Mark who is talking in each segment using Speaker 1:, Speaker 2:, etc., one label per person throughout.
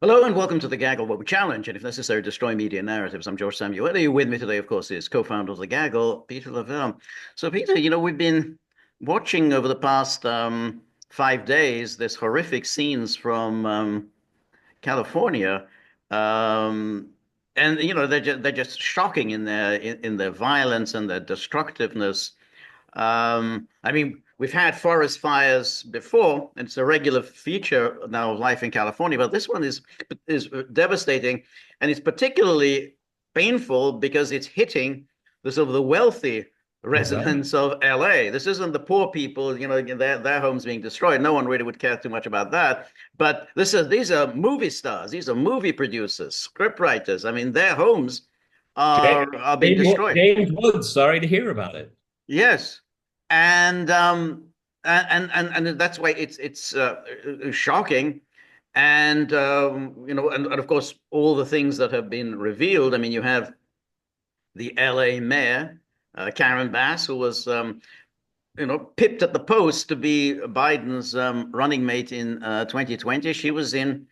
Speaker 1: Hello and welcome to the Gaggle Web Challenge, and if necessary, destroy media narratives. I'm George Samuel. With me today, of course, is co-founder of the Gaggle, Peter Lavelle. So, Peter, we've been watching over the past 5 days this horrific scenes from California, um, and they're just shocking in their violence and their destructiveness. I mean, we've had forest fires before, and it's a regular feature now of life in California, but this one is devastating, and it's particularly painful because it's hitting the sort of the wealthy
Speaker 2: Exactly.
Speaker 1: residents of LA. This isn't the poor people, their homes being destroyed. No one really would care too much about that. But these are movie stars, these are movie producers, script writers. I mean, their homes
Speaker 2: James,
Speaker 1: are being destroyed.
Speaker 2: James Woods, sorry to hear about it.
Speaker 1: Yes, and and that's why it's shocking, and and of course all the things that have been revealed. I mean, you have the L.A. mayor, Karen Bass, who was pipped at the post to be Biden's running mate in 2020. She was in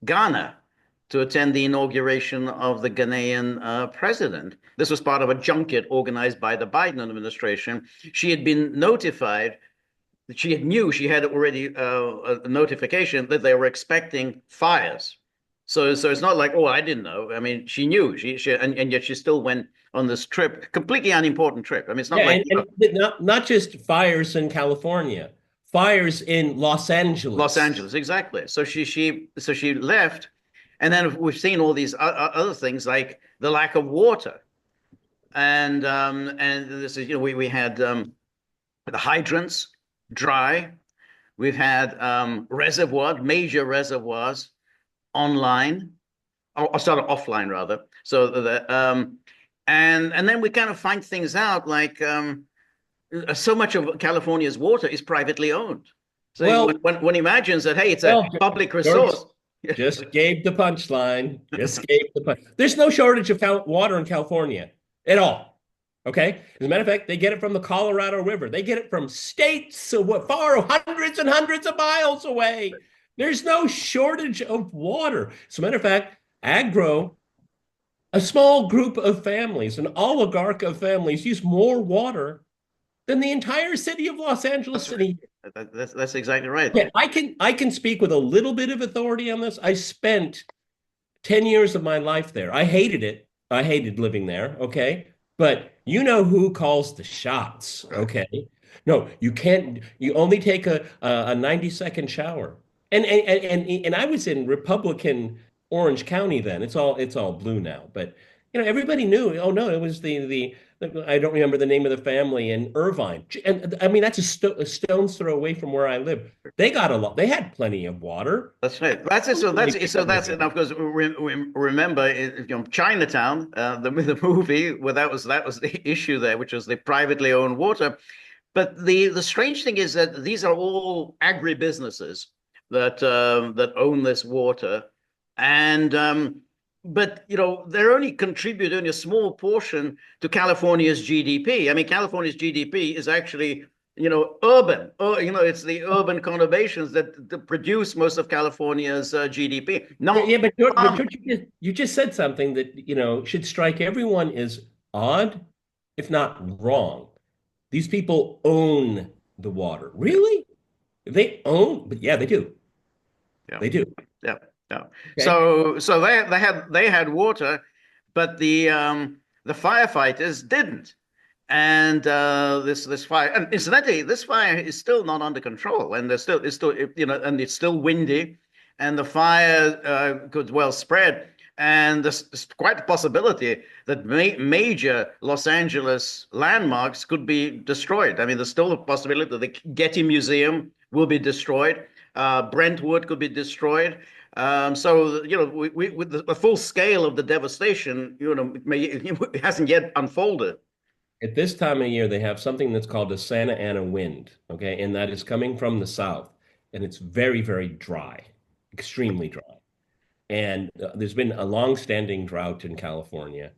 Speaker 1: Ghana to attend the inauguration of the Ghanaian president. This was part of a junket organized by the Biden administration. She had been notified, she had already a notification that they were expecting fires. So it's not like, oh, I didn't know. I mean, she knew, and yet she still went on this trip, completely unimportant trip. I mean, it's not
Speaker 2: Yeah,
Speaker 1: like,
Speaker 2: and not just fires in California, fires in Los
Speaker 1: Los
Speaker 2: Angeles.
Speaker 1: Angeles, exactly. So she left, and then we've seen all these other things like the lack of water, and this is we had the hydrants dry. We've had major reservoirs online, or sort of offline rather. So and then we kind of find things out like so much of California's water is privately owned. So
Speaker 2: Well,
Speaker 1: when one imagines that, hey, it's a
Speaker 2: well,
Speaker 1: public
Speaker 2: George
Speaker 1: resource.
Speaker 2: just gave the punchline. Just gave the punch. There's no shortage of water in California at all. Okay. As a matter of fact, they get it from the Colorado River. They get it from states so what far, hundreds and hundreds of miles away. There's no shortage of water. As a matter of fact, agro, a small group of families, an oligarch of families, use more water than the entire city of Los Angeles
Speaker 1: That's right.
Speaker 2: City.
Speaker 1: That's exactly right.
Speaker 2: Okay, I can speak with a little bit of authority on this. I spent 10 years of my life there. I hated it. I hated living there, okay? But you know who calls the shots, okay? No, you can't, you only take a 90-second shower. And I was in Republican Orange County then. It's all blue now, but everybody knew. Oh no, it was the I don't remember the name of the family in Irvine. And I mean that's a stone's throw away from where I live. They got a lot. They had plenty of water.
Speaker 1: That's right. That's it. So that's it. Now, of course, remember, Chinatown, the movie where that was the issue there, which was the privately owned water. But the strange thing is that these are all agribusinesses that own this water, and but they're only contributing a small portion to California's GDP. I mean, California's GDP is actually urban. It's the urban conurbations that produce most of California's GDP.
Speaker 2: Yeah,
Speaker 1: Not
Speaker 2: yeah, but
Speaker 1: farming.
Speaker 2: George, you just said something that should strike everyone as odd, if not wrong. These people own the water.
Speaker 1: Yeah,
Speaker 2: Really? They own, but yeah, they do.
Speaker 1: yeah,
Speaker 2: They do.
Speaker 1: yeah, yeah.
Speaker 2: Okay.
Speaker 1: So they had water, but the firefighters didn't. And this fire, and incidentally, this fire is still not under control, and there's still it's still and it's still windy, and the fire could well spread. And there's quite a possibility that major Los Angeles landmarks could be destroyed. I mean, there's still a possibility that the Getty Museum will be destroyed. Brentwood could be destroyed. So with the full scale of the devastation, it hasn't yet unfolded.
Speaker 2: At this time of year, they have something that's called a Santa Ana wind, okay, and that is coming from the south, and it's very, very dry, extremely dry. And there's been a long-standing drought in California.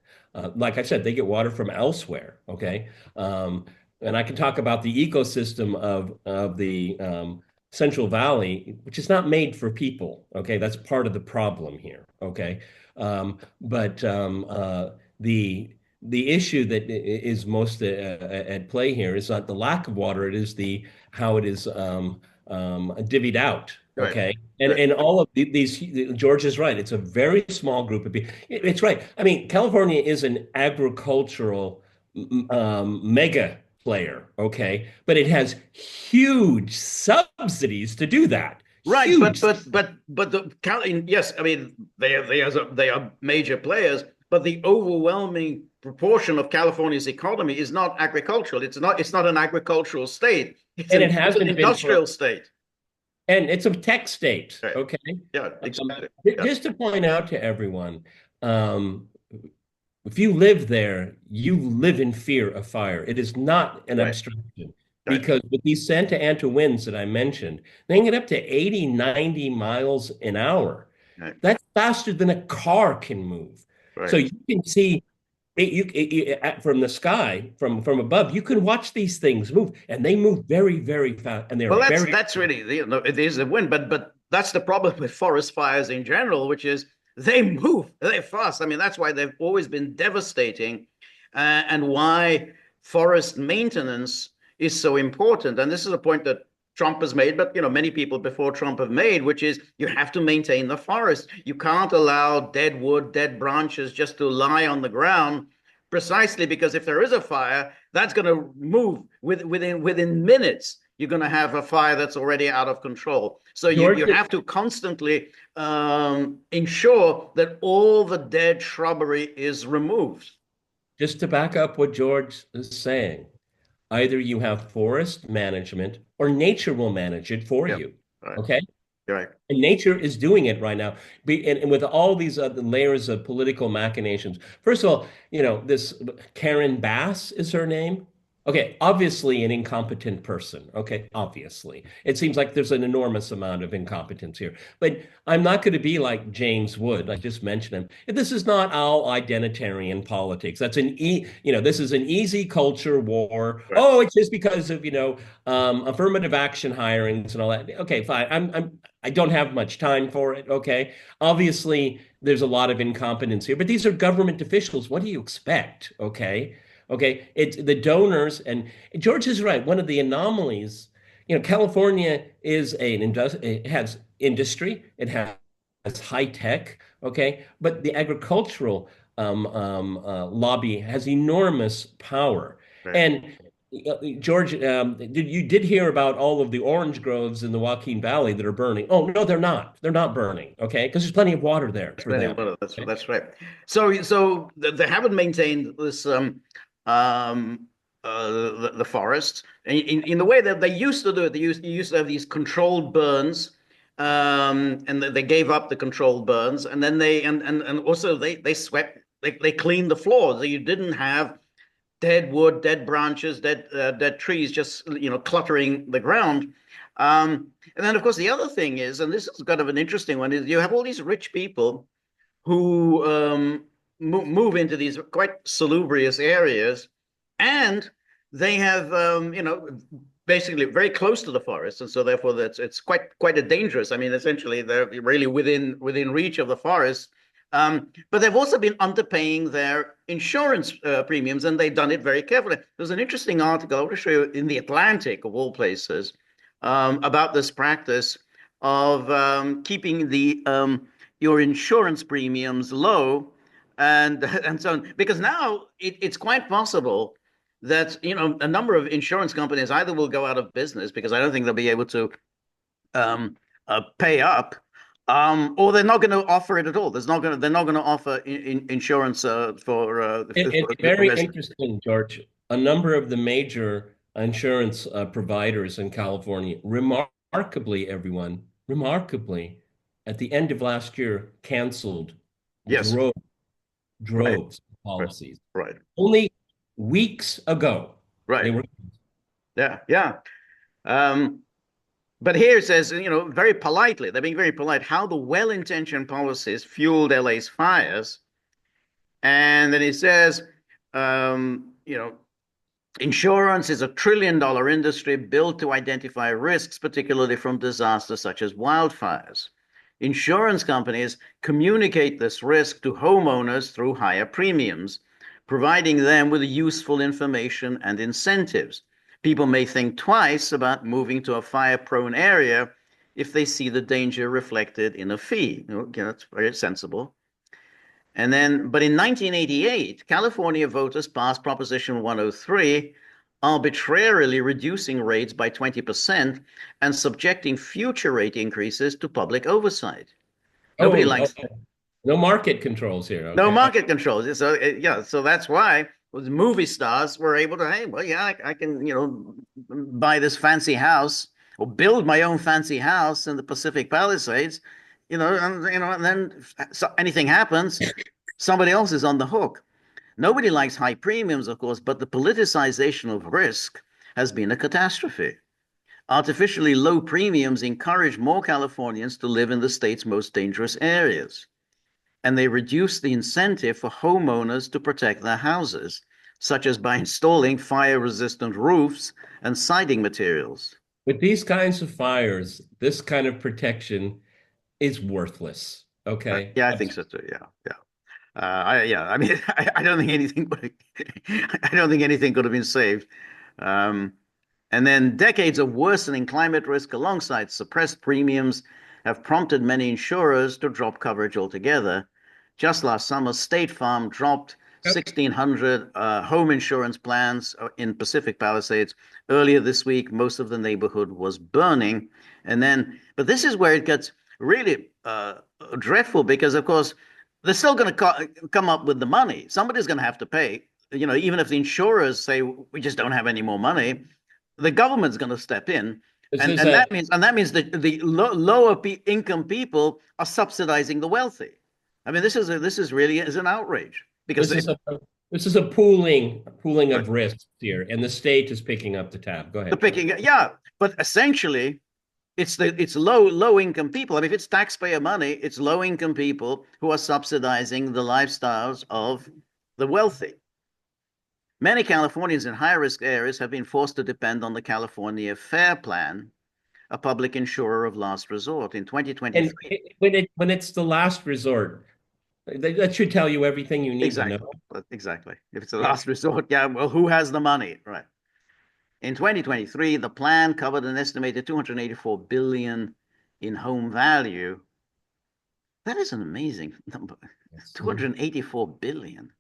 Speaker 2: Like I said, they get water from elsewhere. Okay, and I can talk about the ecosystem of the Central Valley, which is not made for people. Okay, that's part of the problem here. Okay, but the issue that is most at play here is not the lack of water; it is the how it is divvied out.
Speaker 1: Right.
Speaker 2: Okay, and
Speaker 1: Right.
Speaker 2: and all of these, George is right. It's a very small group of people. It's right. I mean, California is an agricultural mega player, okay? But it has huge subsidies to do that.
Speaker 1: Right, but
Speaker 2: Huge.
Speaker 1: yes, I mean they are major players, but the overwhelming proportion of California's economy is not agricultural. It's not an agricultural state. It's
Speaker 2: And
Speaker 1: an
Speaker 2: it
Speaker 1: it's an
Speaker 2: hasn't been for,
Speaker 1: industrial state.
Speaker 2: and it's a tech state,
Speaker 1: Right.
Speaker 2: okay?
Speaker 1: Yeah, exactly. Yeah.
Speaker 2: Just to point out to everyone, um, if you live there, you live in fear of fire. It is not an
Speaker 1: Right.
Speaker 2: abstraction
Speaker 1: Right.
Speaker 2: because with these Santa Ana winds that I mentioned, they can get up to 80, 90 miles an hour.
Speaker 1: Right.
Speaker 2: That's faster than a car can move. So
Speaker 1: Right.
Speaker 2: you can see from the sky, from above, you can watch these things move, and they move very, very fast, and they're
Speaker 1: Well, that's
Speaker 2: very.
Speaker 1: that's really it is a win, but that's the problem with forest fires in general, which is they move, they're fast. I mean, that's why they've always been devastating, and why forest maintenance is so important. And this is a point that Trump has made, but many people before Trump have made, which is you have to maintain the forest. You can't allow dead wood, dead branches just to lie on the ground, precisely because if there is a fire, that's going to move within minutes. You're going to have a fire that's already out of control. So you
Speaker 2: George,
Speaker 1: have to constantly ensure that all the dead shrubbery is removed.
Speaker 2: just to back up what George is saying, either you have forest management or nature will manage it for
Speaker 1: Yeah,
Speaker 2: you.
Speaker 1: right,
Speaker 2: Okay.
Speaker 1: right.
Speaker 2: And nature is doing it right now. And with all these other layers of political machinations. First of all, this Karen Bass is her name. Okay, obviously an incompetent person. Okay, obviously. It seems like there's an enormous amount of incompetence here. But I'm not going to be like James Wood. I just mentioned him. This is not all identitarian politics. This is an easy culture war.
Speaker 1: Right.
Speaker 2: Oh, it's just because of, affirmative action hirings and all that. Okay, fine. I don't have much time for it. Okay. Obviously, there's a lot of incompetence here, but these are government officials. What do you expect? Okay. Okay. It's the donors. And George is right. One of the anomalies, California is it has industry, it has high tech. Okay. But the agricultural lobby has enormous power.
Speaker 1: Right.
Speaker 2: And George, you did hear about all of the orange groves in the Joaquin Valley that are burning? Oh, no, they're not. They're not burning. Okay, because there's plenty of water there for
Speaker 1: Plenty of
Speaker 2: them.
Speaker 1: water. That's
Speaker 2: Okay?
Speaker 1: that's right. So they haven't maintained this the forest in the way that they used to do it. They used to have these controlled burns, and they gave up the controlled burns, and then and also they swept. They cleaned the floor, so you didn't have dead wood, dead branches, dead trees, just cluttering the ground. And then, of course, the other thing is, and this is kind of an interesting one, is you have all these rich people who move into these quite salubrious areas, and they have, basically very close to the forest, and so therefore it's quite a dangerous. I mean, essentially, they're really within reach of the forest. But they've also been underpaying their insurance premiums, and they've done it very carefully. There's an interesting article I want to show you in the Atlantic, of all places, about this practice of keeping the your insurance premiums low, and so on. Because now it's quite possible that a number of insurance companies either will go out of business because I don't think they'll be able to pay up, or they're not going to offer it at all. They're not going to offer insurance
Speaker 2: It's
Speaker 1: for
Speaker 2: very
Speaker 1: residents.
Speaker 2: interesting, George. A number of the major insurance providers in California, remarkably, at the end of last year, canceled
Speaker 1: Yes,
Speaker 2: drove
Speaker 1: right,
Speaker 2: droves of
Speaker 1: right,
Speaker 2: policies.
Speaker 1: right,
Speaker 2: Only weeks ago, they
Speaker 1: right.
Speaker 2: were.
Speaker 1: Yeah, yeah. Um, but here it says, very politely, they're being very polite, how the well-intentioned policies fueled LA's fires. And then it says, um, you know, Insurance is a $1 trillion industry built to identify risks, particularly from disasters such as wildfires. Insurance companies communicate this risk to homeowners through higher premiums, providing them with useful information and incentives. People may think twice about moving to a fire-prone area if they see the danger reflected in a fee. Okay, that's very sensible. But in 1988, California voters passed Proposition 103, arbitrarily reducing rates by 20% and subjecting future rate increases to public oversight. Nobody
Speaker 2: Oh,
Speaker 1: likes
Speaker 2: no market controls here.
Speaker 1: no
Speaker 2: Okay.
Speaker 1: market controls. So yeah, so that's why movie stars were able to, hey, well, yeah, I can, buy this fancy house or build my own fancy house in the Pacific Palisades, and then so anything happens, somebody else is on the hook. Nobody likes high premiums, of course, but the politicization of risk has been a catastrophe. Artificially low premiums encourage more Californians to live in the state's most dangerous areas, and they reduce the incentive for homeowners to protect their houses, such as by installing fire-resistant roofs and siding materials.
Speaker 2: With these kinds of fires, this kind of protection is worthless. Okay.
Speaker 1: Yeah, I think so too. Yeah, yeah. I mean, I don't think anything I don't think anything could have been saved. Um, and then decades of worsening climate risk alongside suppressed premiums have prompted many insurers to drop coverage altogether. Just last summer, State Farm dropped
Speaker 2: Yep.
Speaker 1: 1,600 home insurance plans in Pacific Palisades. Earlier this week, most of the neighborhood was burning. But this is where it gets really dreadful because, of course, they're still going to come up with the money. Somebody's going to have to pay. Even if the insurers say we just don't have any more money, the government's going to step in,
Speaker 2: This
Speaker 1: and
Speaker 2: is
Speaker 1: and
Speaker 2: a
Speaker 1: that means that the lower income people are subsidizing the wealthy. I mean, this is really is an outrage because
Speaker 2: this is a this is a pooling of risks here, and the state is picking up the tab. Go
Speaker 1: the
Speaker 2: ahead.
Speaker 1: picking, yeah, but essentially it's low income people. I mean, if it's taxpayer money, it's low income people who are subsidizing the lifestyles of the wealthy. Many Californians in high risk areas have been forced to depend on the California Fair Plan, a public insurer of last resort. In
Speaker 2: And
Speaker 1: 2023,
Speaker 2: when it's the last resort, that should tell you everything you need to know.
Speaker 1: exactly, exactly. If it's a last resort, yeah, well, who has the money, right? In 2023, the plan covered an estimated 284 billion in home value. That is an amazing number. 284 billion.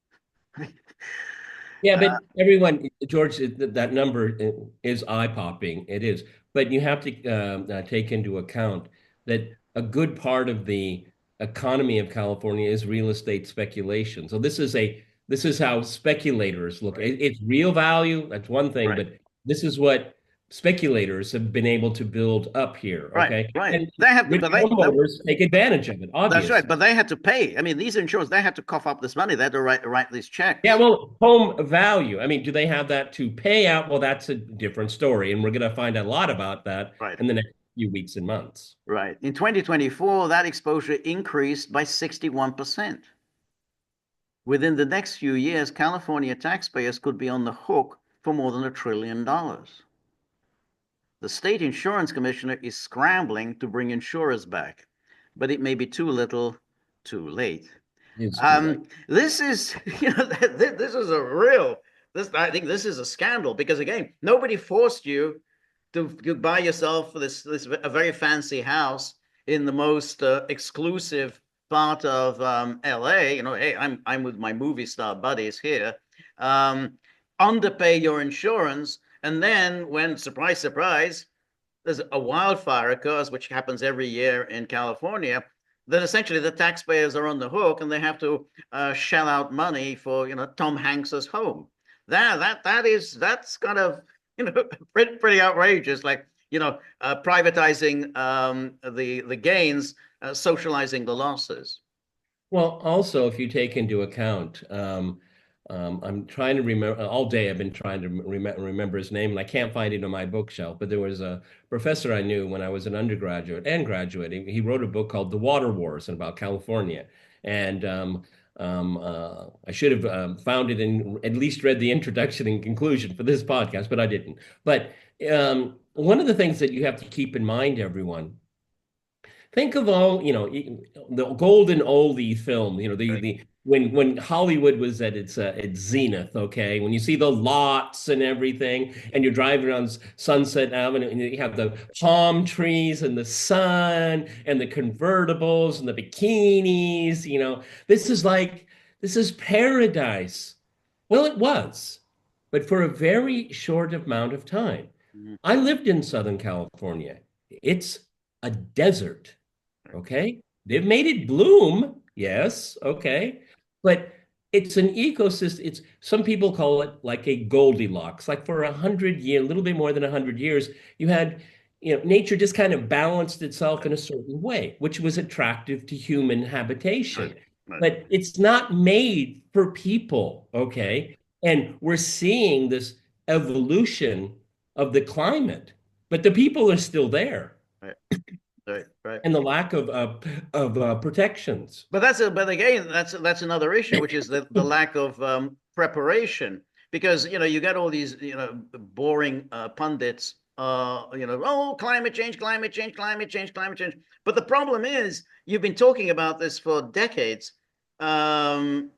Speaker 2: Yeah,
Speaker 1: Uh,
Speaker 2: but everyone, George, that number is eye-popping. It is. But you have to take into account that a good part of the economy of California is real estate speculation. So this is how speculators look.
Speaker 1: right,
Speaker 2: It's real value, that's one thing,
Speaker 1: right,
Speaker 2: but this is what speculators have been able to build up here.
Speaker 1: right,
Speaker 2: Okay.
Speaker 1: right.
Speaker 2: And
Speaker 1: They have to,
Speaker 2: rich
Speaker 1: but
Speaker 2: homeowners take advantage of it,
Speaker 1: that's right.
Speaker 2: obviously.
Speaker 1: But they had to pay. I mean, these insurers, they had to cough up this money. They had to write these
Speaker 2: Yeah,
Speaker 1: checks.
Speaker 2: well, home value. I mean, do they have that to pay out? Well, that's a different story. And we're going to find a lot about that
Speaker 1: Right,
Speaker 2: in the next few weeks and months.
Speaker 1: right. In 2024, that exposure increased by 61%. Within the next few years, California taxpayers could be on the hook for more than $1 trillion. The state insurance commissioner is scrambling to bring insurers back, but it may be too little, too late.
Speaker 2: It's too late.
Speaker 1: This is, this is a real. I think this is a scandal because again, nobody forced you to buy yourself this a very fancy house in the most exclusive part of LA. Hey, I'm with my movie star buddies here. Um, Underpay your insurance, and then when surprise, surprise, there's a wildfire occurs, which happens every year in California, then essentially the taxpayers are on the hook and they have to shell out money for Tom Hanks's home. That's kind of pretty outrageous. Like privatizing the gains, socializing the losses.
Speaker 2: Well, also, if you take into account, I'm trying to remember all day. I've been trying to remember his name, and I can't find it on my bookshelf. But there was a professor I knew when I was an undergraduate and graduate. He wrote a book called "The Water Wars" and about California. And I should have found it and at least read the introduction and conclusion for this podcast, but I didn't. But one of the things that you have to keep in mind, everyone, think of all, the golden oldie film,
Speaker 1: Right.
Speaker 2: the when Hollywood was at its zenith, okay? When you see the lots and everything, and you're driving around Sunset Avenue, and you have the palm trees and the sun and the convertibles and the bikinis, this is paradise. Well, it was, but for a very short amount of time.
Speaker 1: Mhm.
Speaker 2: I lived in Southern California. It's a desert. Okay. They've made it bloom. Yes. Okay. But it's an ecosystem. It's some people call it like a Goldilocks. Like for 100 years, a little bit more than 100 years, you had, nature just kind of balanced itself in a certain way, which was attractive to human
Speaker 1: Right.
Speaker 2: habitation.
Speaker 1: Right.
Speaker 2: But it's not made for people.
Speaker 1: Right.
Speaker 2: Okay. And we're seeing this evolution of the climate, but the people are still there
Speaker 1: Right. Right. Right.
Speaker 2: and the lack of protections.
Speaker 1: But again, that's another issue, which is the lack of preparation, because you get all these boring pundits, oh, climate change, climate change, climate change, climate change. But the problem is, you've been talking about this for decades. Um,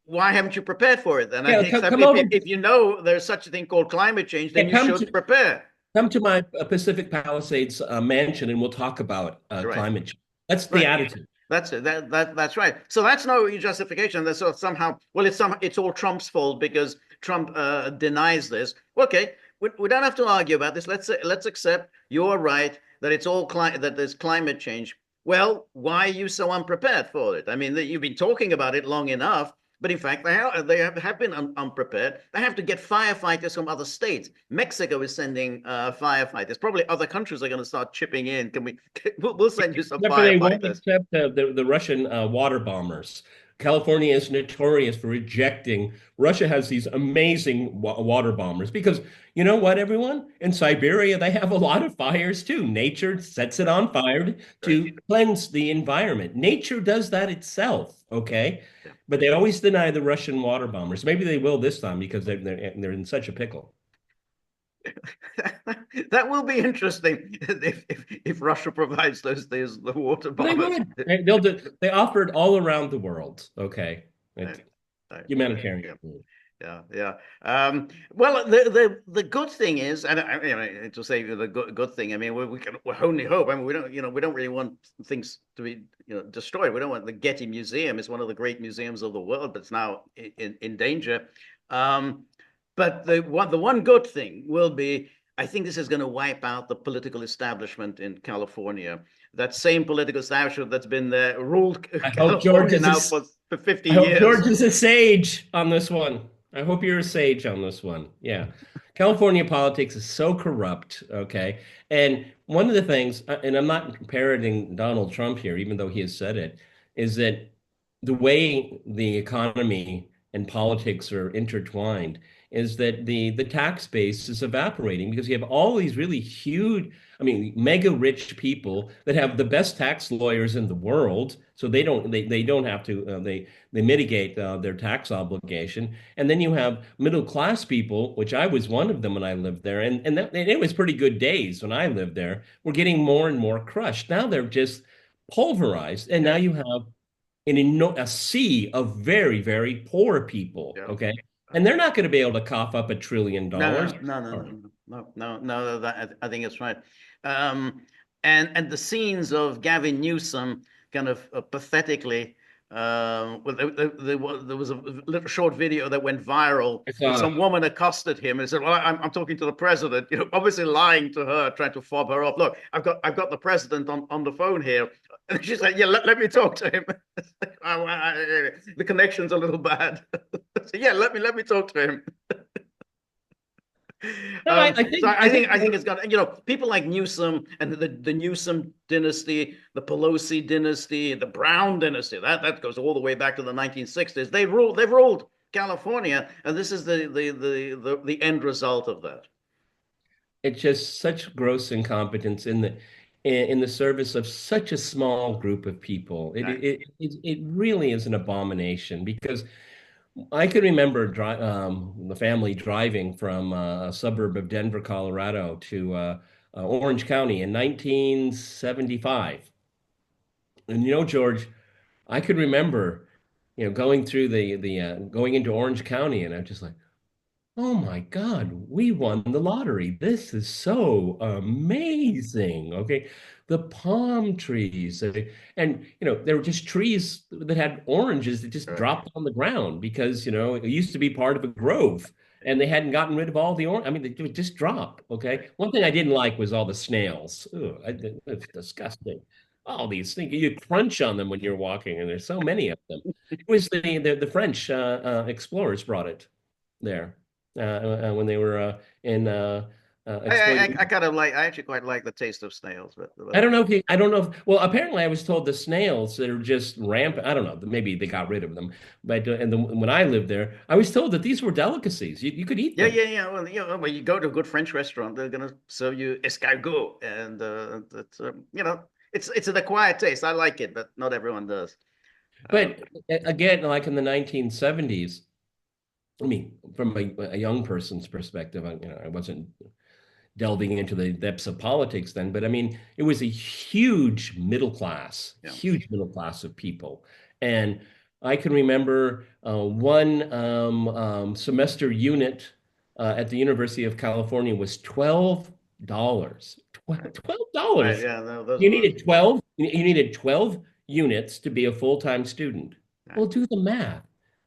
Speaker 1: why haven't you prepared for it then? I
Speaker 2: Yeah,
Speaker 1: think
Speaker 2: come over.
Speaker 1: if you know there's such a thing called climate change, then
Speaker 2: Yeah,
Speaker 1: you should prepare.
Speaker 2: come to my Pacific Palisades mansion, and we'll talk about
Speaker 1: Right.
Speaker 2: climate change. That's the
Speaker 1: Right.
Speaker 2: attitude.
Speaker 1: That's it. That's right. So that's no justification. That's sort of somehow, well, it's all Trump's fault because Trump denies this. Okay, we don't have to argue about this. Let's accept you're right that it's all that there's climate change. Well, why are you so unprepared for it? I mean, you've been talking about it long enough, but in fact, they have been unprepared. They have to get firefighters from other states. Mexico is sending firefighters. Probably other countries are going to start chipping in. Can we? We'll send you some
Speaker 2: Except for they won't
Speaker 1: firefighters.
Speaker 2: accept the Russian water bombers. California is notorious for rejecting. Russia has these amazing water bombers because you know what, everyone? In Siberia, they have a lot of fires too. Nature sets it on fire
Speaker 1: Right.
Speaker 2: to cleanse the environment. Nature does that itself, okay?
Speaker 1: Yeah.
Speaker 2: But they always deny the Russian water bombers. Maybe they will this time because they're in such a pickle.
Speaker 1: That will be interesting if Russia provides the water
Speaker 2: Well, they
Speaker 1: bombers.
Speaker 2: would. They offered all around the world. Okay.
Speaker 1: Right,
Speaker 2: It's
Speaker 1: right, right.
Speaker 2: humanitarian.
Speaker 1: Yeah, yeah, yeah. Well, the good thing is, and to say the good thing, I mean, we can only hope. I mean, we don't really want things to be destroyed. We don't want the Getty Museum. It's one of the great museums of the world, but it's now in danger. Um, but the one good thing will be, I think this is going to wipe out the political establishment in California. That same political establishment that's been there ruled
Speaker 2: I hope George
Speaker 1: California
Speaker 2: is
Speaker 1: now
Speaker 2: a,
Speaker 1: for 50
Speaker 2: I hope
Speaker 1: years.
Speaker 2: George is a sage on this one. I hope you're a sage on this one. Yeah. California politics is so corrupt, okay? And one of the things, and I'm not parroting Donald Trump here, even though he has said it, is that the way the economy and politics are intertwined is that the tax base is evaporating because you have all these really huge, I mean, mega rich people that have the best tax lawyers in the world, so they don't have to they mitigate their tax obligation, and then you have middle class people, which I was one of them when I lived there, and it was pretty good days when I lived there. We're getting more and more crushed. Now they're just pulverized, and now
Speaker 1: Yeah,
Speaker 2: you have a sea of very, very poor people.
Speaker 1: yeah.
Speaker 2: Okay. And they're not going to be able to cough up $1 trillion.
Speaker 1: No, no, no, no,
Speaker 2: Sorry.
Speaker 1: no, no, no, no. I think it's right. Um, and the scenes of Gavin Newsom kind of pathetically. Well, there was a little short video that went viral.
Speaker 2: I saw it.
Speaker 1: Some woman accosted him and said, "Well, I'm talking to the president." Obviously lying to her, trying to fob her off. Look, I've got the president on the phone here, and she's like, "Yeah, let me talk to him." The connection's a little bad. So, yeah, let me talk to him.
Speaker 2: No, I
Speaker 1: So
Speaker 2: think
Speaker 1: I
Speaker 2: I
Speaker 1: think
Speaker 2: think
Speaker 1: I think it's got people like Newsom and the Newsom dynasty, the Pelosi dynasty, the Brown dynasty. That goes all the way back to the 1960s. They've ruled California, and this is the end result of that.
Speaker 2: it's just such gross incompetence in in the service of such a small group of people.
Speaker 1: Right.
Speaker 2: It really is an abomination because I can remember the family driving from a suburb of Denver, Colorado to Orange County in 1975. And George, I could remember, going through the going into Orange County, and I'm just like, oh my God, we won the lottery. This is so amazing. Okay. The palm trees. And, there were just trees that had oranges that just
Speaker 1: Right.
Speaker 2: dropped on the ground because, it used to be part of a grove and they hadn't gotten rid of all the orange. I mean, they would just drop. Okay.
Speaker 1: Right.
Speaker 2: One thing I didn't like was all the snails. Ugh, it's disgusting. All these things, you crunch on them when you're walking, and there's so many of them. It was the French explorers brought it there when they were in exploiting.
Speaker 1: I kind of like. I actually quite like the taste of snails,
Speaker 2: I don't know if I don't know if, well, apparently I was told the snails that are just rampant. I don't know. Maybe they got rid of them, but when I lived there, I was told that these were delicacies. You could eat
Speaker 1: yeah,
Speaker 2: them.
Speaker 1: yeah, yeah. Well, when you go to a good French restaurant, they're gonna serve you escargot, and it's an acquired taste. I like it, but not everyone does. Um,
Speaker 2: But again, like in the 1970s, I mean, from a young person's perspective, I wasn't delving into the depths of politics then, but I mean, it was a
Speaker 1: yeah,
Speaker 2: huge middle class of people. And I can remember one semester unit at the University of California was $12.
Speaker 1: right, right.
Speaker 2: $12.
Speaker 1: Yeah, no, those
Speaker 2: You
Speaker 1: were
Speaker 2: needed 12, you needed 12 units to be a full-time student.
Speaker 1: right,
Speaker 2: Well, do the math.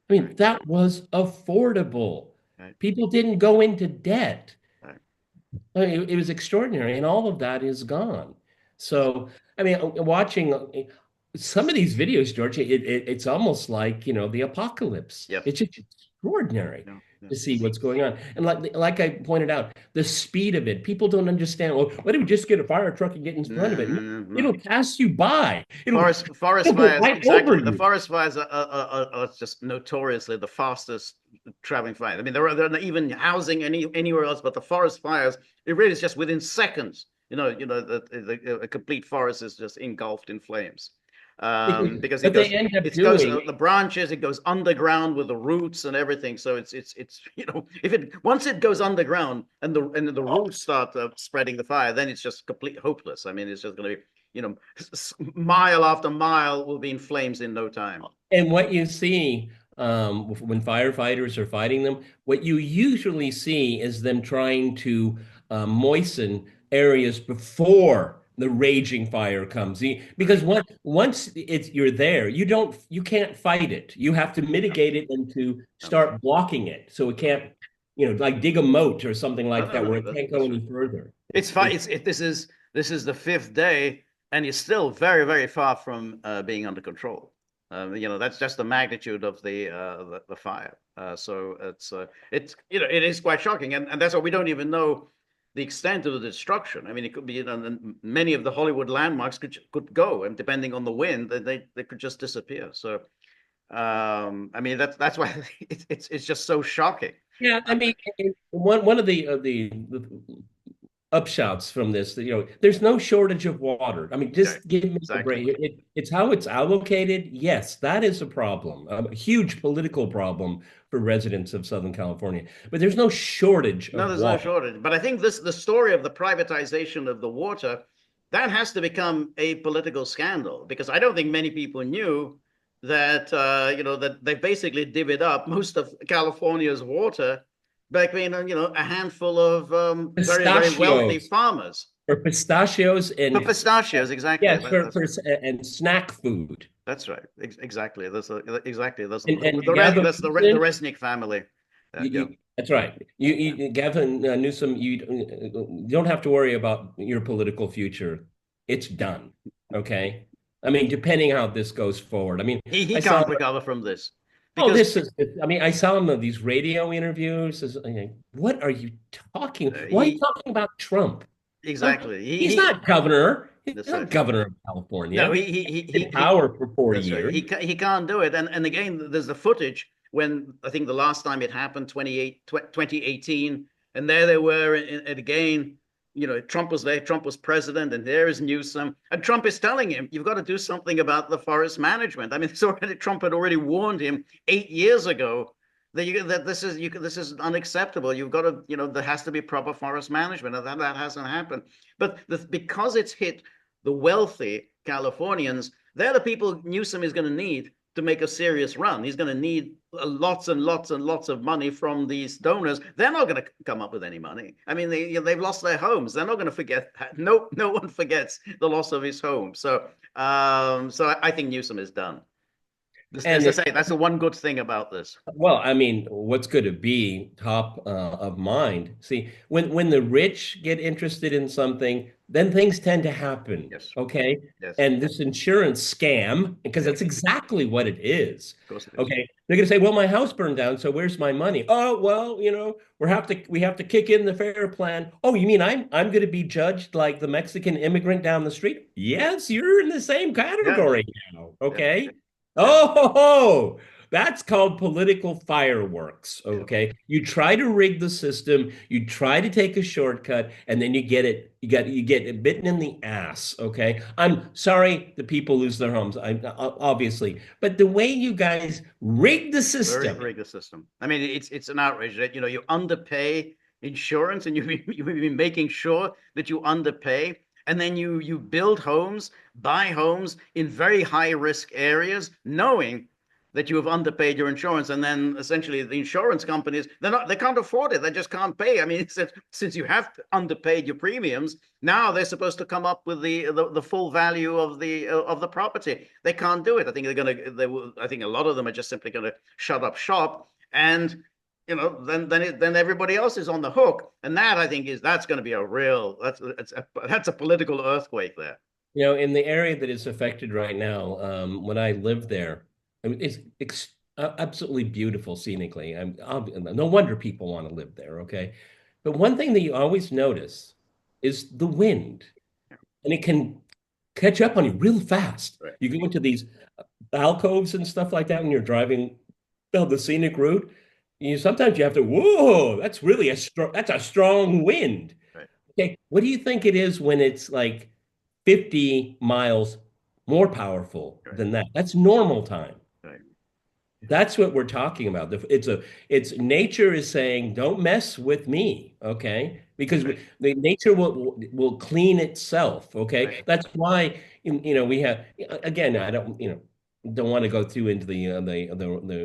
Speaker 2: I mean,
Speaker 1: right,
Speaker 2: that was affordable.
Speaker 1: right,
Speaker 2: People didn't go into debt.
Speaker 1: right.
Speaker 2: I mean, it was extraordinary, and all of that is gone. So, I mean, watching some of these videos, George, it's almost like, the apocalypse.
Speaker 1: Yes.
Speaker 2: It's just extraordinary
Speaker 1: Yeah, yeah.
Speaker 2: to see what's going on. And like I pointed out, the speed of it, people don't understand. Well, why don't we just get a fire truck and get in
Speaker 1: No,
Speaker 2: front of it?
Speaker 1: no, no, no.
Speaker 2: It'll pass you by.
Speaker 1: Forest
Speaker 2: It'll go
Speaker 1: fires,
Speaker 2: right over
Speaker 1: exactly. The
Speaker 2: you.
Speaker 1: forest fires are just notoriously the fastest traveling fire. I mean, they're not even housing anywhere else, but the forest fires, it really is just within seconds. A complete forest is just engulfed in flames. Because it
Speaker 2: What
Speaker 1: goes,
Speaker 2: they end up
Speaker 1: it goes
Speaker 2: doing,
Speaker 1: the branches, it goes underground with the roots and everything. So it's if it once it goes underground and the roots start spreading the fire, then it's just complete hopeless. I mean, it's just going to be mile after mile will be in flames in no time.
Speaker 2: and what you see when firefighters are fighting them, what you usually see is them trying to moisten areas before the raging fire comes.
Speaker 1: Right.
Speaker 2: Because once you're there, you can't fight it. You have to
Speaker 1: No,
Speaker 2: mitigate it and to
Speaker 1: no,
Speaker 2: start blocking it so it can't, like dig a moat or something
Speaker 1: no,
Speaker 2: like
Speaker 1: no,
Speaker 2: that where
Speaker 1: no.
Speaker 2: it can't go
Speaker 1: That's
Speaker 2: any
Speaker 1: right.
Speaker 2: further.
Speaker 1: It's fine. This is the fifth day, and you're still very, very far from being under control. That's just the magnitude of the fire. So it is quite shocking, and that's why we don't even know the extent of the destruction. I mean, it could be, many of the Hollywood landmarks could go, and depending on the wind, they could just disappear. So, I mean, that's why it's just so shocking.
Speaker 2: Yeah, I mean, one of the upshouts from this, that, there's no shortage of water. I mean,
Speaker 1: Okay,
Speaker 2: just give me a
Speaker 1: exactly.
Speaker 2: break. It's how it's allocated. Yes, that is a problem, a huge political problem for residents of Southern California. But there's no shortage
Speaker 1: No,
Speaker 2: of
Speaker 1: there's no
Speaker 2: water.
Speaker 1: shortage. But I think the story of the privatization of the water, that has to become a political scandal, because I don't think many people knew that that they basically divvied up most of California's water between a handful of very, very wealthy
Speaker 2: Pistachios
Speaker 1: farmers.
Speaker 2: or pistachios
Speaker 1: For
Speaker 2: and
Speaker 1: pistachios, exactly.
Speaker 2: yes, for and snack food.
Speaker 1: That's right. Exactly. Exactly. That's
Speaker 2: And Gavin
Speaker 1: the
Speaker 2: Newsom,
Speaker 1: Resnick family. Yeah.
Speaker 2: that's right. Gavin Newsom, you don't have to worry about your political future. It's done. Okay. I mean, depending how this goes forward. I mean,
Speaker 1: He
Speaker 2: I saw,
Speaker 1: can't recover from this
Speaker 2: oh,
Speaker 1: because
Speaker 2: I mean, I saw him on these radio interviews. What are you talking? Why are you
Speaker 1: he
Speaker 2: talking about Trump? Huh?
Speaker 1: exactly
Speaker 2: He's not governor. He's
Speaker 1: that's
Speaker 2: not
Speaker 1: right.
Speaker 2: governor of
Speaker 1: No,
Speaker 2: California. He's in power for four
Speaker 1: that's right.
Speaker 2: years.
Speaker 1: He can't do it. And again, there's the footage when I think the last time it happened, 2018, and there they were again. Trump was there, Trump was president, and there is Newsom, and Trump is telling him, you've got to do something about the forest management. I mean, Trump had already warned him 8 years ago that this is unacceptable. You've got to, there has to be proper forest management, and that hasn't happened. But because it's hit the wealthy Californians, they're the people Newsom is going to need to make a serious run. He's going to need lots and lots and lots of money from these donors. They're not going to come up with any money. I mean, they've lost their homes. They're not going to forget that. No one forgets the loss of his home. So I think Newsom is done. As I
Speaker 2: And
Speaker 1: say, that's the one good thing about this.
Speaker 2: well, I mean, what's going to be top of mind? See, when the rich get interested in something, then things tend to happen.
Speaker 1: Yes,
Speaker 2: Okay.
Speaker 1: yes,
Speaker 2: And this insurance scam, because
Speaker 1: yes.
Speaker 2: that's exactly what it is.
Speaker 1: Of course it is.
Speaker 2: Okay. They're going to say, well, my house burned down, so where's my money? Oh, well, we have to kick in the fair plan. Oh, you mean I'm going to be judged like the Mexican immigrant down the street? Yes, you're in the same
Speaker 1: Yeah,
Speaker 2: category now.
Speaker 1: yeah,
Speaker 2: Okay.
Speaker 1: yeah.
Speaker 2: Oh, that's called political fireworks.
Speaker 1: Yeah.
Speaker 2: Okay. You try to rig the system, you try to take a shortcut, and then you get bitten in the ass. Okay. I'm sorry the people lose their homes. Obviously, but the way you guys rig the
Speaker 1: Very
Speaker 2: system.
Speaker 1: rigorous system. I mean, it's an outrage that you underpay insurance, and you've been making sure that you underpay, and then you build homes, buy homes in very high risk areas, knowing that you have underpaid your insurance, and then essentially the insurance companies they can't afford it, they just can't pay. I mean, since you have underpaid your premiums, now they're supposed to come up with the full value of the property. They can't do it. I think I think a lot of them are just simply going to shut up shop, and then everybody else is on the hook, and that I think that's going to be that's a political earthquake there.
Speaker 2: In the area that is affected right now, when I lived there, I mean, absolutely beautiful scenically. No wonder people want to live there, okay? But one thing that you always notice is the wind, and it can catch up on you real fast.
Speaker 1: Right.
Speaker 2: You go into these alcoves and stuff like that when you're driving down the scenic route. Sometimes you have to, whoa, that's a strong wind.
Speaker 1: Right.
Speaker 2: Okay, what do you think it is when it's like 50 miles more powerful
Speaker 1: Right.
Speaker 2: than that? That's normal time.
Speaker 1: Right.
Speaker 2: That's what we're talking about. It's nature is saying, don't mess with me, okay? Because
Speaker 1: Right.
Speaker 2: the nature will clean itself, okay?
Speaker 1: Right.
Speaker 2: That's why we have, again, I don't want to go too into the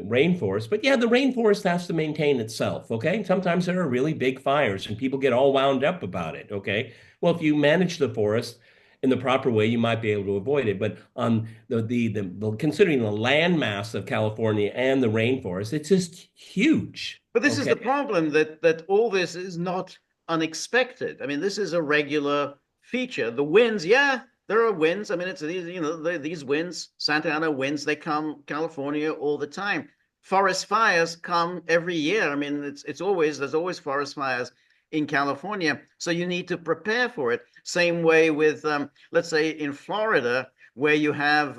Speaker 2: rainforest, but yeah, the rainforest has to maintain itself, okay? Sometimes there are really big fires and people get all wound up about it, okay? Well, if you manage the forest in the proper way, you might be able to avoid it. But on considering the land mass of California and the rainforest, it's just huge.
Speaker 1: But this is
Speaker 2: Okay.
Speaker 1: the problem, that all this is not unexpected. I mean, this is a regular feature. The winds, yeah, there are winds. I mean, it's these winds, Santa Ana winds, they come California all the time. Forest fires come every year. I mean, there's always forest fires in California, so you need to prepare for it. Same way with, let's say, in Florida, where you have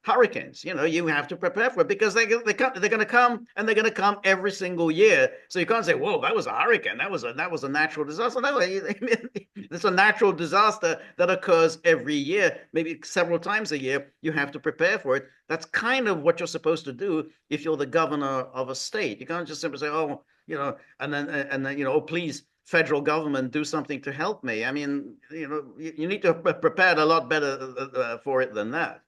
Speaker 1: hurricanes. You have to prepare for it, because they're going to come, and they're going to come every single year. So you can't say, "Whoa, that was a hurricane. That was a natural disaster." No, it's a natural disaster that occurs every year, maybe several times a year. You have to prepare for it. That's kind of what you're supposed to do if you're the governor of a state. You can't just simply say, "Oh, and then oh, please, federal government, do something to help me." I mean, you need to have prepared a lot better for it than that.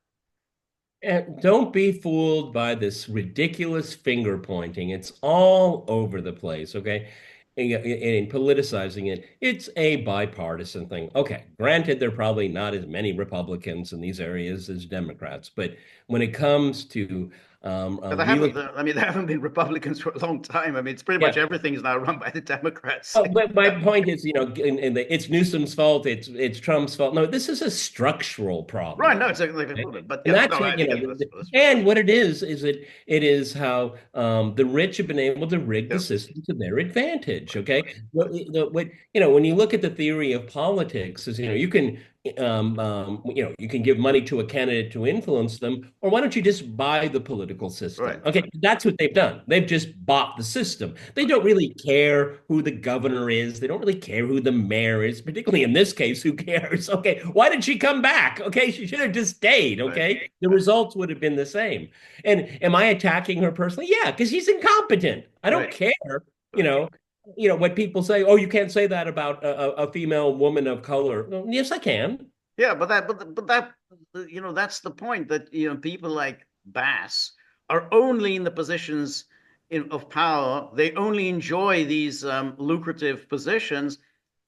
Speaker 2: And don't be fooled by this ridiculous finger pointing. It's all over the place, okay? And politicizing it, it's a bipartisan thing. Okay, granted, there are probably not as many Republicans in these areas as Democrats, but when it comes to
Speaker 1: But
Speaker 2: really,
Speaker 1: there haven't been Republicans for a long time. I mean, it's pretty much
Speaker 2: yeah.
Speaker 1: everything is now run by the Democrats.
Speaker 2: But my point is, it's Newsom's fault. It's Trump's fault. No, this is a structural
Speaker 1: Right? No,
Speaker 2: problem.
Speaker 1: it's like,
Speaker 2: Okay?
Speaker 1: but
Speaker 2: And
Speaker 1: yeah,
Speaker 2: that's
Speaker 1: no,
Speaker 2: what,
Speaker 1: I get that's
Speaker 2: and what it is it is how the rich have been able to rig the
Speaker 1: yeah,
Speaker 2: system to their advantage.
Speaker 1: right,
Speaker 2: Okay.
Speaker 1: right,
Speaker 2: When you look at the theory of politics, is you can you can give money to a candidate to influence them, or why don't you just buy the political
Speaker 1: Right.
Speaker 2: system? Okay,
Speaker 1: Right.
Speaker 2: that's what they've done. They've just bought the system. They
Speaker 1: Right.
Speaker 2: don't really care who the governor is. They don't really care who the mayor is, particularly in this case, who cares? Okay, why did she come back? Okay, she should have just stayed.
Speaker 1: Right.
Speaker 2: Okay, the
Speaker 1: Right.
Speaker 2: results would have been the same. And am I attacking her personally? Yeah, because she's incompetent. I don't
Speaker 1: Right.
Speaker 2: care, you
Speaker 1: Right.
Speaker 2: know what people say, oh, you can't say that about a female woman of color. Well, yes, I can.
Speaker 1: Yeah, but that that's the point that people like Bass are only in the positions of power. They only enjoy these lucrative positions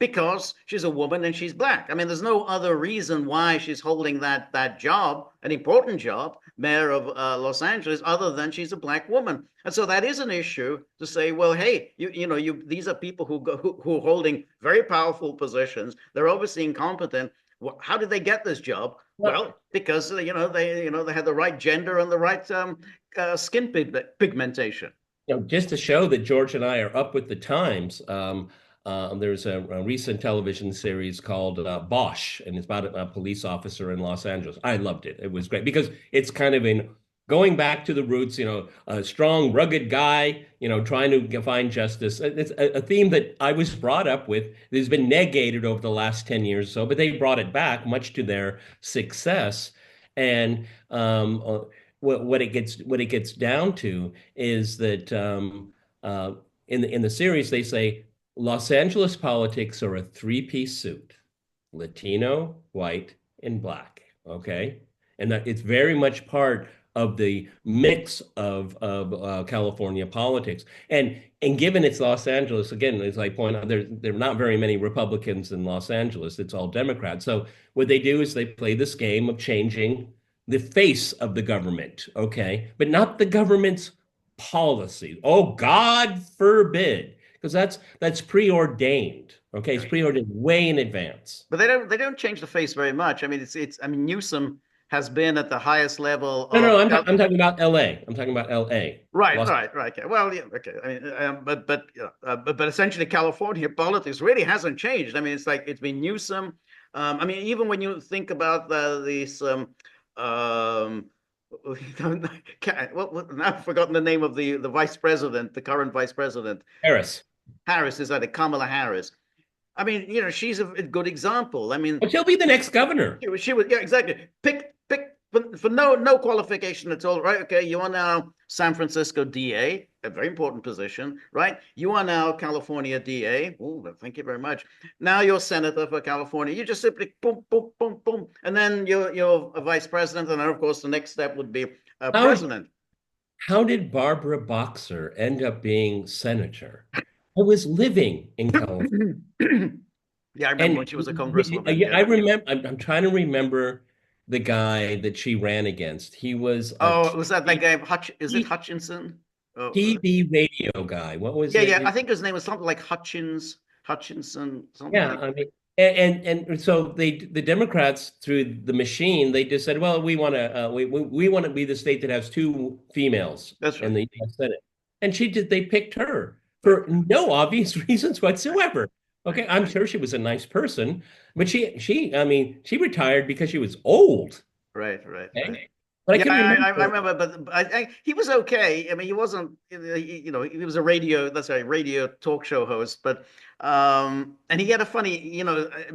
Speaker 1: because she's a woman and she's black. I mean, there's no other reason why she's holding that job, an important job, mayor of Los Angeles, other than she's a black woman. And so that is an issue to say, well, hey, you these are people who are holding very powerful positions. They're obviously incompetent. How did they get this job?
Speaker 2: Well,
Speaker 1: Well, because they had the right gender and the right skin pigmentation.
Speaker 2: just to show that George and I are up with the times, there's a recent television series called Bosch, and it's about a police officer in Los Angeles. I loved it. It was great because it's kind of in going back to the roots, a strong, rugged guy, trying to find justice. It's a theme that I was brought up with. It has been negated over the last 10 years or so, but they brought it back much to their success. And what it gets down to is that in the series they say Los Angeles politics are a three-piece suit: Latino, white, and black. Okay, and that it's very much part of the mix of California politics. And given it's Los Angeles, again, as I point out, there are not very many Republicans in Los Angeles. It's all Democrats. So what they do is they play this game of changing the face of the government, okay, but not the government's policy. Oh, God forbid, because that's preordained. Okay, it's
Speaker 1: Right.
Speaker 2: preordained way in advance.
Speaker 1: But they don't change the face very much. I mean, it's I mean Newsom has been at the highest level
Speaker 2: No, no,
Speaker 1: of
Speaker 2: no, I'm talking about L.A. I'm talking about L.A.
Speaker 1: right,
Speaker 2: Los
Speaker 1: right, right. Okay. Well, yeah, okay. I mean, but essentially, California politics really hasn't changed. I mean, it's like it's been Newsom. I mean, even when you think about these, um, now I've forgotten the name of the vice president, the current vice president,
Speaker 2: Harris.
Speaker 1: Harris. Is that Kamala Harris? I mean, she's a good example. I mean,
Speaker 2: But she'll be the next governor.
Speaker 1: she was, yeah, exactly. Pick for no qualification at all, right? Okay, you are now San Francisco DA, a very important position, right? You are now California DA. Oh, thank you very much. Now you're senator for California. You just simply boom, boom, boom, boom, and then you're a vice president, and then of course the next step would be
Speaker 2: How
Speaker 1: president.
Speaker 2: how did Barbara Boxer end up being senator? I was living in California.
Speaker 1: Yeah, I remember when
Speaker 2: And
Speaker 1: she was a congresswoman.
Speaker 2: yeah,
Speaker 1: Yeah.
Speaker 2: I remember. I'm trying to remember the guy that she ran against. He was a
Speaker 1: Oh, was that guy Is it
Speaker 2: TV,
Speaker 1: Hutchinson? Oh,
Speaker 2: radio guy. What was
Speaker 1: yeah,
Speaker 2: it?
Speaker 1: yeah. I think his name was something like Hutchinson, something
Speaker 2: Yeah,
Speaker 1: like.
Speaker 2: I mean, and so the Democrats through the machine, they just said, well, we want to we want to be the state that has two females
Speaker 1: That's
Speaker 2: in
Speaker 1: right.
Speaker 2: the US Senate, and they picked her
Speaker 1: Right.
Speaker 2: for no obvious reasons whatsoever.
Speaker 1: Right.
Speaker 2: Okay, I'm sure she was a nice person, but I mean, she retired because she was old.
Speaker 1: Right. Right. Right.
Speaker 2: Okay, but I
Speaker 1: Yeah,
Speaker 2: can
Speaker 1: I
Speaker 2: remember.
Speaker 1: remember, but he was okay. I mean, he wasn't, he was a radio talk show host, but and he had a funny,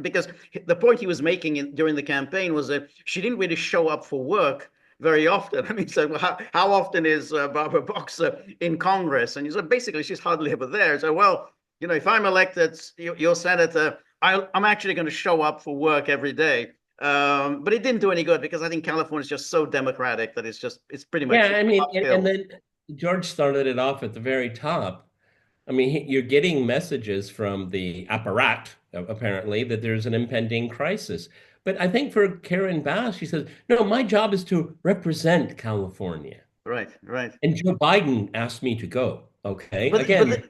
Speaker 1: because the point he was making during the campaign was that she didn't really show up for work very often. I mean, so how often is Barbara Boxer in Congress? And he said basically she's hardly ever there. So well, if I'm elected your senator, I'm actually going to show up for work every day. But it didn't do any good because I think California is just so democratic that it's pretty
Speaker 2: Yeah,
Speaker 1: much
Speaker 2: I mean, and
Speaker 1: uphill.
Speaker 2: then George started it off at the very top. I mean, you're getting messages from the apparat, apparently, that there's an impending crisis. But I think for Karen Bass, she says, no, my job is to represent California.
Speaker 1: Right, right.
Speaker 2: And Joe Biden asked me to go. Okay.
Speaker 1: But but
Speaker 2: Again,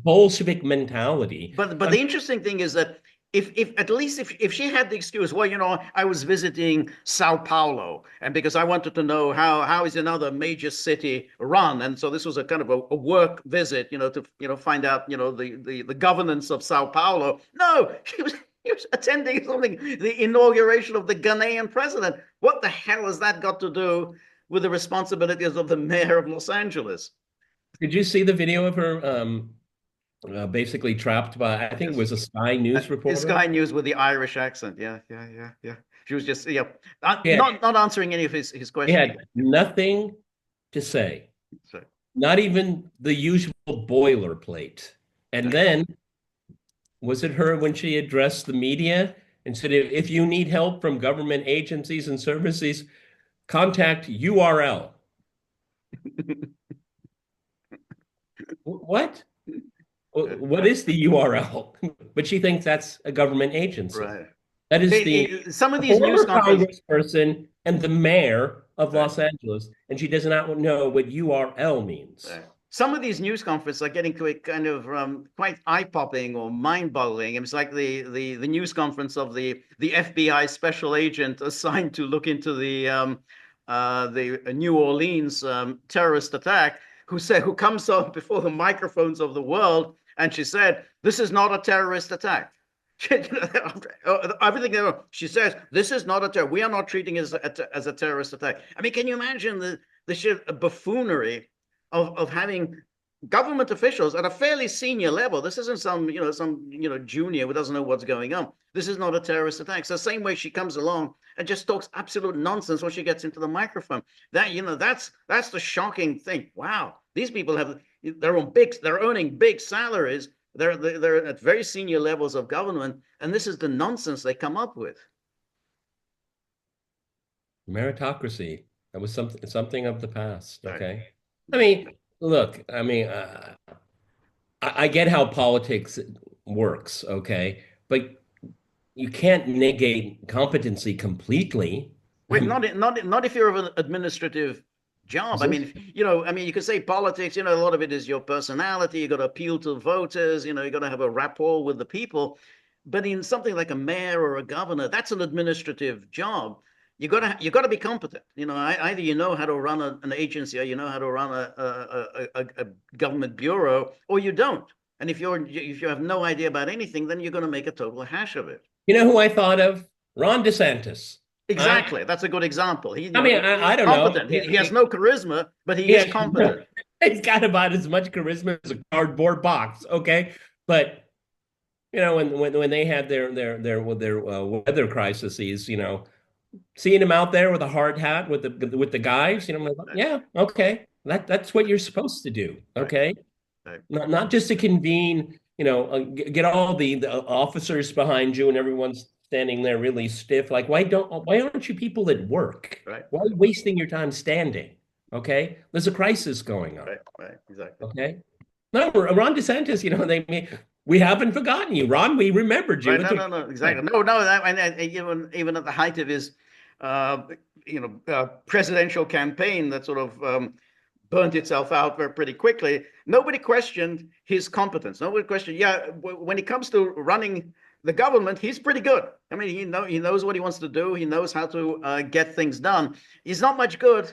Speaker 2: Bolshevik mentality.
Speaker 1: but the interesting thing is that if at least if she had the excuse, well, I was visiting Sao Paulo, and because I wanted to know how is another major city run, and so this was a kind of a work visit, to find out the governance of Sao Paulo. No, He was attending something, the inauguration of the Ghanaian president. What the hell has that got to do with the responsibilities of the mayor of Los Angeles?
Speaker 2: Did you see the video of her basically trapped by, I think it
Speaker 1: Yes.
Speaker 2: was a Sky News reporter?
Speaker 1: Sky News with the Irish accent. Yeah, yeah, yeah, yeah. She was just, yeah,
Speaker 2: He had,
Speaker 1: not answering any of his
Speaker 2: he
Speaker 1: questions.
Speaker 2: had nothing to say,
Speaker 1: So,
Speaker 2: not even the usual boilerplate. And then, was it her when she addressed the media and said, if you need help from government agencies and services, contact URL. What? What is the URL? But she thinks that's a government agency.
Speaker 1: right.
Speaker 2: That is the
Speaker 1: Some of these news
Speaker 2: former
Speaker 1: conferences,
Speaker 2: congressperson and the mayor of
Speaker 1: right,
Speaker 2: Los Angeles, and she does not know what URL means.
Speaker 1: right. Some of these news conferences are getting to a kind of quite eye-popping or mind-boggling. It's like the news conference of the FBI special agent assigned to look into the New Orleans terrorist attack, who comes up before the microphones of the world, and she said, "This is not a terrorist attack." Everything she says, this is not a terror. We are not treating it as a terrorist attack. I mean, can you imagine the sheer buffoonery of having government officials at a fairly senior level? This isn't some junior who doesn't know what's going on. This is not a terrorist attack. So the same way she comes along and just talks absolute nonsense when she gets into the microphone. That's the shocking thing. Wow, these people they're earning big salaries. They're at very senior levels of government, and this is the nonsense they come up with.
Speaker 2: Meritocracy. That was something of the past.
Speaker 1: Right.
Speaker 2: Okay. I mean, look, I get how politics works, okay, but you can't negate competency completely.
Speaker 1: Wait, not if you're an administrative job.
Speaker 2: Is
Speaker 1: I
Speaker 2: this?
Speaker 1: mean, you could say politics. A lot of it is your personality. You got to appeal to voters. You got to have a rapport with the people. But in something like a mayor or a governor, that's an administrative job. You got to be competent. Either you know how to run an agency, or you know how to run a government bureau, or you don't. And if you have no idea about anything, then you're going to make a total hash of it.
Speaker 2: You know who I thought of? Ron DeSantis.
Speaker 1: Exactly. That's a good example.
Speaker 2: I
Speaker 1: He's
Speaker 2: don't know.
Speaker 1: competent. He has no charisma, but he is
Speaker 2: Yeah,
Speaker 1: competent.
Speaker 2: he's got about as much charisma as a cardboard box. Okay, but when they had their weather crises, seeing him out there with a hard hat with the guys, I'm like,
Speaker 1: Right,
Speaker 2: yeah, okay, that's what you're supposed to do.
Speaker 1: right,
Speaker 2: Okay,
Speaker 1: right,
Speaker 2: not just to convene, get all the officers behind you and everyone's standing there really stiff. Like, why aren't you people at work?
Speaker 1: right,
Speaker 2: Why are you wasting your time standing? Okay, there's a crisis going on.
Speaker 1: right, right. Exactly.
Speaker 2: Okay, no, Ron DeSantis, we haven't forgotten you, Ron. We remembered you.
Speaker 1: Right. No, no, no. Exactly. No, no. And even at the height of his, presidential campaign that sort of burnt itself out very pretty quickly. Nobody questioned his competence. Nobody questioned. Yeah, when it comes to running the government, he's pretty good. I mean, he knows what he wants to do. He knows how to get things done. He's not much good,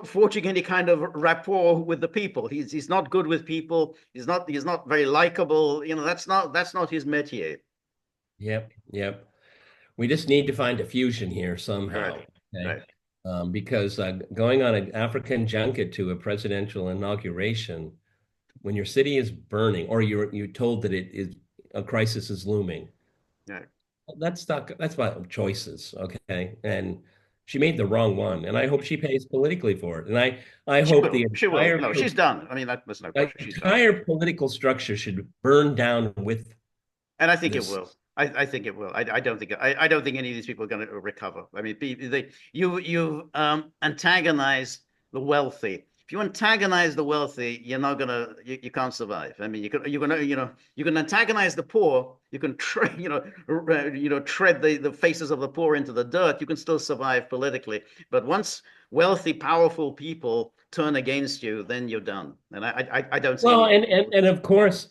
Speaker 1: forging any kind of rapport with the people. He's not good with people. He's not very likable. That's not his métier.
Speaker 2: Yep, yep. We just need to find a fusion here
Speaker 1: Right.
Speaker 2: somehow. Okay.
Speaker 1: Right.
Speaker 2: Because going on an African junket to a presidential inauguration, when your city is burning, or you're told that a crisis is looming,
Speaker 1: Right.
Speaker 2: that's about choices, okay? And she made the wrong one, and I hope she pays politically for it. And I
Speaker 1: She
Speaker 2: hope the
Speaker 1: will. She will.
Speaker 2: entire
Speaker 1: No, she's done. I mean, there's no question. She's done.
Speaker 2: entire political structure should burn down with
Speaker 1: And I think it
Speaker 2: this.
Speaker 1: will. I think it will. I don't think any of these people are going to recover. I mean, you antagonize the wealthy. If you antagonize the wealthy, you can't survive. I mean, you can antagonize the poor. You can tread the faces of the poor into the dirt. You can still survive politically. But once wealthy, powerful people turn against you, then you're done. And I don't see
Speaker 2: Well,
Speaker 1: any.
Speaker 2: and of course,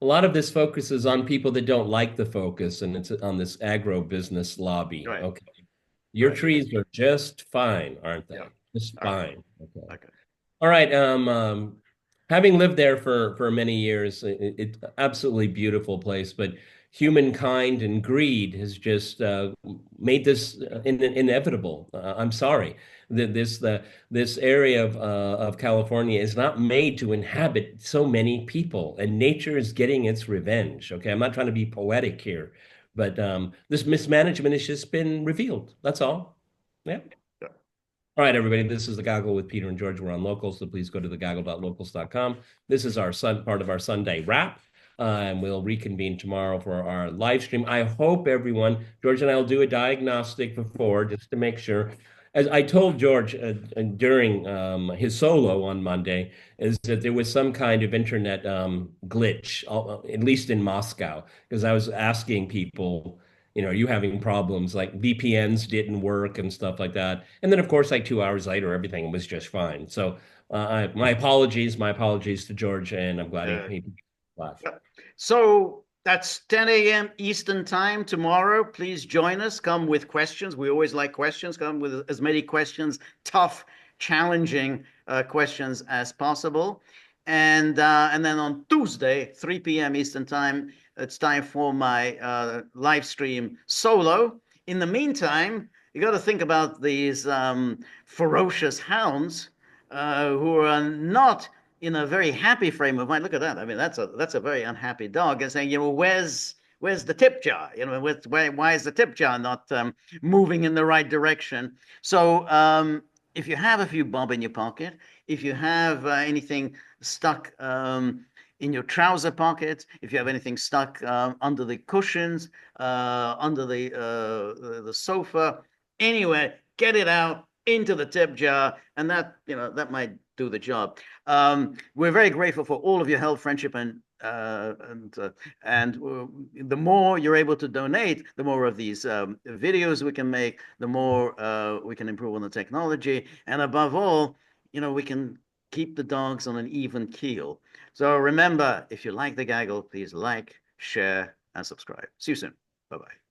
Speaker 2: a lot of this focuses on people that don't like the focus, and it's on this agro-business lobby.
Speaker 1: Right.
Speaker 2: Okay. Your
Speaker 1: Right.
Speaker 2: trees are just fine, aren't
Speaker 1: Yeah.
Speaker 2: they? Just
Speaker 1: All right.
Speaker 2: fine. Okay.
Speaker 1: Okay.
Speaker 2: All right. Having lived there for many years, it's absolutely beautiful place, but humankind and greed has just made this inevitable. I'm sorry that this area of California is not made to inhabit so many people, and nature is getting its revenge. Okay, I'm not trying to be poetic here, but this mismanagement has just been revealed. That's all. Yeah. All right, everybody, this is The Gaggle with Peter and George. We're on Locals, so please go to thegaggle.locals.com. This is our part of our Sunday wrap, and we'll reconvene tomorrow for our live stream. I hope everyone, George and I will do a diagnostic before just to make sure. As I told George during his solo on Monday, is that there was some kind of internet glitch, at least in Moscow, because I was asking people, are you having problems? Like VPNs didn't work and stuff like that. And then, of course, like 2 hours later, everything was just fine. So, my apologies to George, and I'm glad
Speaker 1: Uh,
Speaker 2: he laughed.
Speaker 1: So that's 10 a.m. Eastern time tomorrow. Please join us. Come with questions. We always like questions. Come with as many questions, tough, challenging questions as possible. And then on Tuesday, 3 p.m. Eastern time, it's time for my live stream solo. In the meantime, you got to think about these ferocious hounds who are not in a very happy frame of mind. Look at that. I mean, that's a very unhappy dog. And saying, where's the tip jar? Why is the tip jar not moving in the right direction? So if you have a few bob in your pocket, if you have anything stuck in your trouser pocket, if you have anything stuck under the cushions, under the sofa, anywhere, get it out into the tip jar, and that might do the job. We're very grateful for all of your help, friendship, and the more you're able to donate, the more of these videos we can make, the more we can improve on the technology, and above all, we can keep the dogs on an even keel. So remember, if you like the gaggle, please like, share, and subscribe. See you soon. Bye bye.